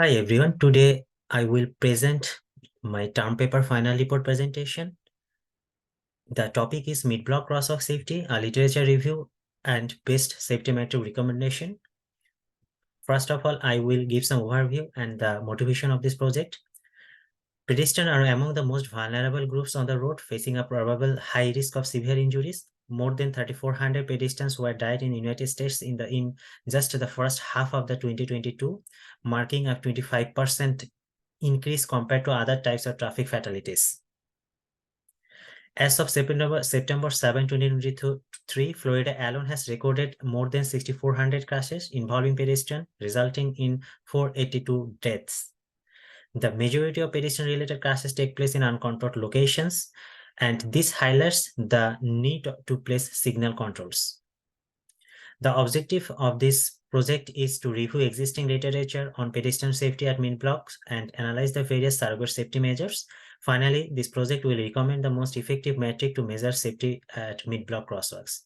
Hi everyone, today I will present my term paper final report presentation. The topic is mid-block crosswalk safety, a literature review and best safety metric recommendation. First of all, I will give some overview and the motivation of this project. Pedestrians are among the most vulnerable groups on the road, facing a probable high risk of severe injuries. More than 3,400 pedestrians were died in the United States in just the first half of the 2022, marking a 25% increase compared to other types of traffic fatalities. As of September 7, 2023, Florida alone has recorded more than 6,400 crashes involving pedestrians, resulting in 482 deaths. The majority of pedestrian-related crashes take place in uncontrolled locations, and this highlights the need to place signal controls. The objective of this project is to review existing literature on pedestrian safety at mid-blocks and analyze the various surrogate safety measures. Finally, this project will recommend the most effective metric to measure safety at mid-block crosswalks.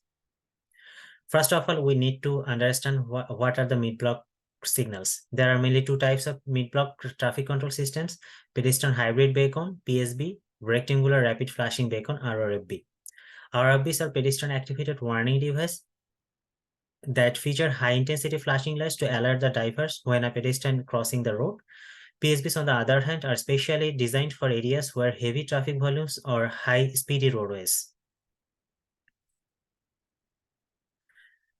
First of all, we need to understand what are the mid-block signals. There are mainly two types of mid-block traffic control systems: pedestrian hybrid beacon, PSB, rectangular rapid flashing beacon, RRFB. RRFBs are pedestrian activated warning device that feature high-intensity flashing lights to alert the drivers when a pedestrian crossing the road. PSBs, on the other hand, are specially designed for areas where heavy traffic volumes or high-speedy roadways.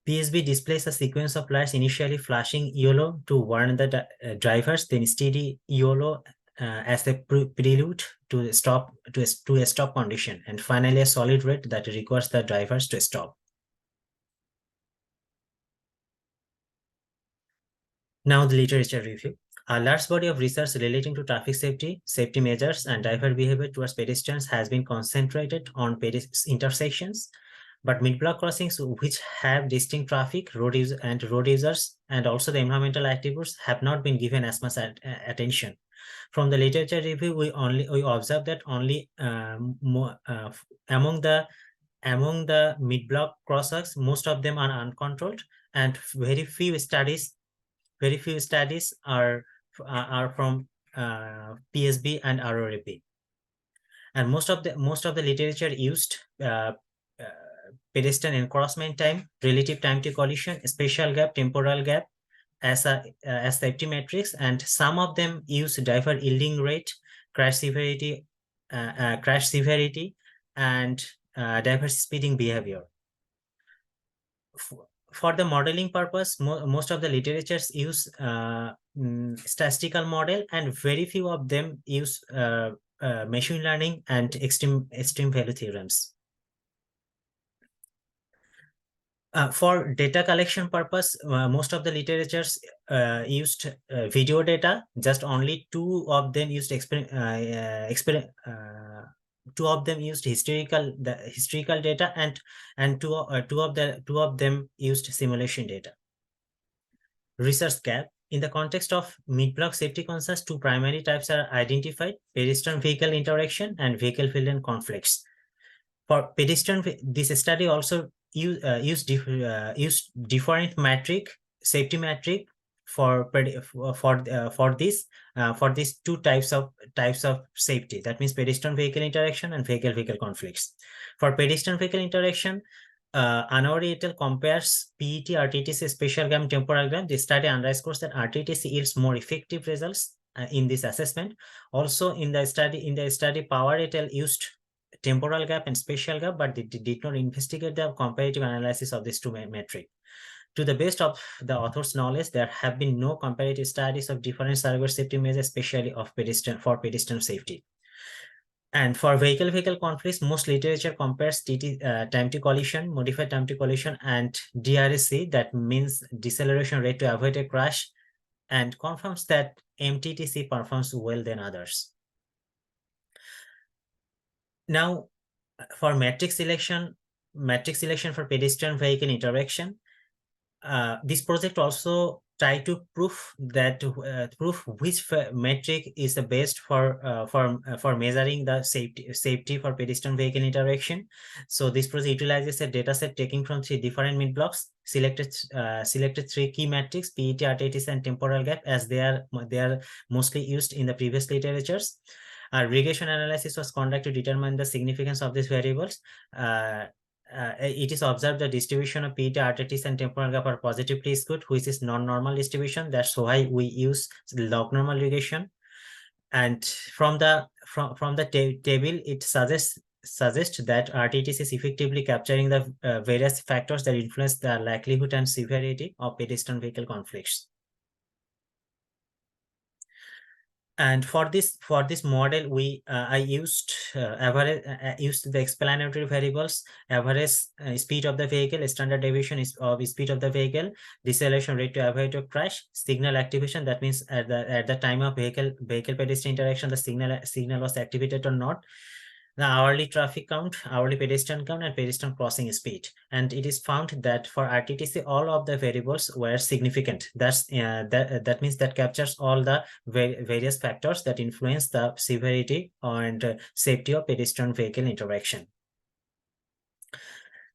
PSB displays a sequence of lights initially flashing yellow to warn the drivers, then steady yellow as a prelude to a stop condition, and finally a solid red that requires the drivers to stop. Now the literature review. A large body of research relating to traffic safety, safety measures, and driver behavior towards pedestrians has been concentrated on intersections, but mid-block crossings, which have distinct traffic, road users, and also the environmental attributes, have not been given as much attention. From the literature review, we observed that only among the mid-block crosswalks, most of them are uncontrolled, and very few studies are from PSB and RRB. And most of the literature used pedestrian encroachment time, relative time to collision, spatial gap, temporal gap as safety metrics, and some of them use driver yielding rate, crash severity, and driver speeding behavior. For the modeling purpose, most of the literatures use statistical model, and very few of them use machine learning and extreme value theorems. For data collection purpose, most of the literatures used video data. Just only two of them used two of them used historical data, and two of them used simulation data. Research gap. In the context of mid-block safety concerns, two primary types are identified: pedestrian-vehicle interaction and vehicle-field conflicts. For pedestrian, this study also used different safety metric for these two types of safety. That means pedestrian vehicle interaction and vehicle conflicts. For pedestrian vehicle interaction, Anwar et al. Compares PET, RTTC, spatial gap, temporal gap. The study underscores that RTTC yields more effective results in this assessment. Also, in the study, Power et al. Used temporal gap and spatial gap, but they did not investigate the comparative analysis of these two metrics. To the best of the author's knowledge, there have been no comparative studies of different surrogate safety measures, especially of pedestrian safety. And for vehicle conflicts, most literature compares time to collision, modified time to collision, and DRSC, that means deceleration rate to avoid a crash, and confirms that MTTC performs well than others. Now, for metric selection for pedestrian vehicle interaction, this project also try to prove which metric is the best for measuring the safety for pedestrian vehicle interaction. So this project utilizes a data set taken from 3 different mid blocks: selected three key metrics: PET, RTTC, and temporal gap, as they are mostly used in the previous literatures. Regression analysis was conducted to determine the significance of these variables. It is observed the distribution of PET, RTTC, and temporal gap are positively skewed, which is non-normal distribution. That's why we use log normal regression. And from the table, it suggests that RTTC is effectively capturing the various factors that influence the likelihood and severity of pedestrian vehicle conflicts. And for this model, I used used the explanatory variables: average speed of the vehicle, standard deviation of speed of the vehicle, deceleration rate to avoid a crash, signal activation. That means at the time of vehicle pedestrian interaction, the signal was activated or not. The hourly traffic count, hourly pedestrian count, and pedestrian crossing speed. And it is found that for RTTC, all of the variables were significant. That means that captures all the various factors that influence the severity and safety of pedestrian vehicle interaction.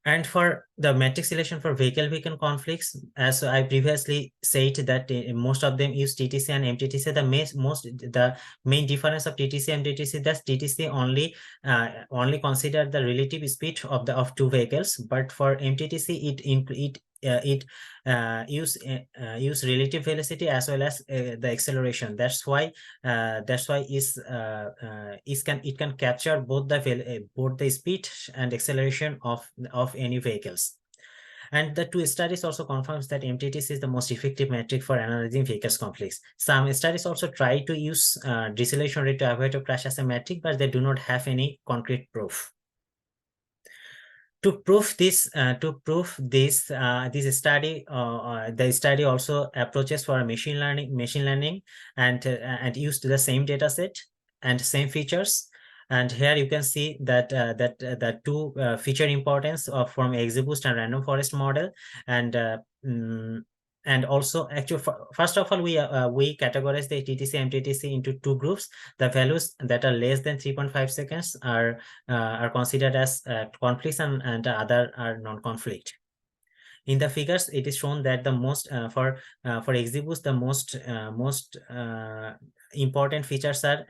And for the metric selection for vehicle conflicts, as I previously said, that most of them use TTC and MTTC. The main difference of TTC and MTTC, that TTC only consider the relative speed of two vehicles, but for MTTC it use relative velocity as well as the acceleration. That's why it can capture both the speed and acceleration of any vehicles. And the two studies also confirms that MTTC is the most effective metric for analyzing vehicles conflicts. Some studies also try to use deceleration rate to avoid a crash as a metric, but they do not have any concrete proof. To prove this, this study, the study also approaches for machine learning, and used the same data set and same features. And here you can see that the two feature importance from XGBoost and random forest model, and also actually first of all we categorize the TTC and MTTC into two groups. The values that are less than 3.5 seconds are considered as conflicts, and the other are non-conflict. In the figures, it is shown that the most for XGBoost, the most important features are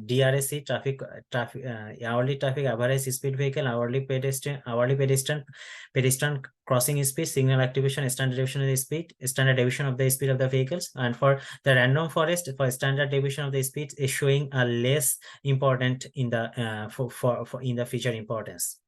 DRSC, hourly traffic average speed vehicle, hourly pedestrian crossing speed, signal activation, standard deviation of the speed, standard deviation of the speed of the vehicles. And for the random forest, for standard deviation of the speed is showing a less important in the in the feature importance.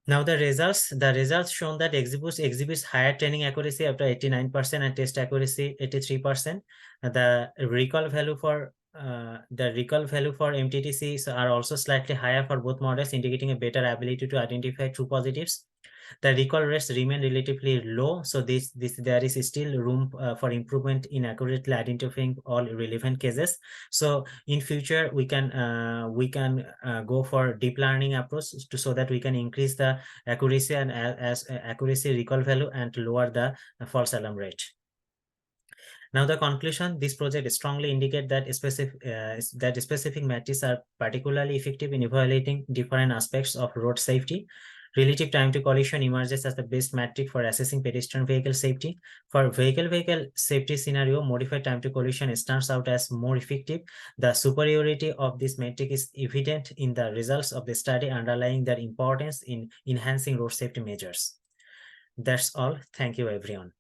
Now the results shown that XGBoost exhibits higher training accuracy up to 89% and test accuracy 83%. The recall value for MTTC are also slightly higher for both models, indicating a better ability to identify true positives. The recall rates remain relatively low, so there is still room for improvement in accurately identifying all relevant cases. So in future we can go for deep learning approach so that we can increase the accuracy and accuracy recall value and lower the false alarm rate. Now the conclusion: this project strongly indicates that specific metrics are particularly effective in evaluating different aspects of road safety. Relative time to collision emerges as the best metric for assessing pedestrian vehicle safety. For vehicle safety scenario, modified time to collision stands out as more effective. The superiority of this metric is evident in the results of the study, underlying their importance in enhancing road safety measures. That's all. Thank you, everyone.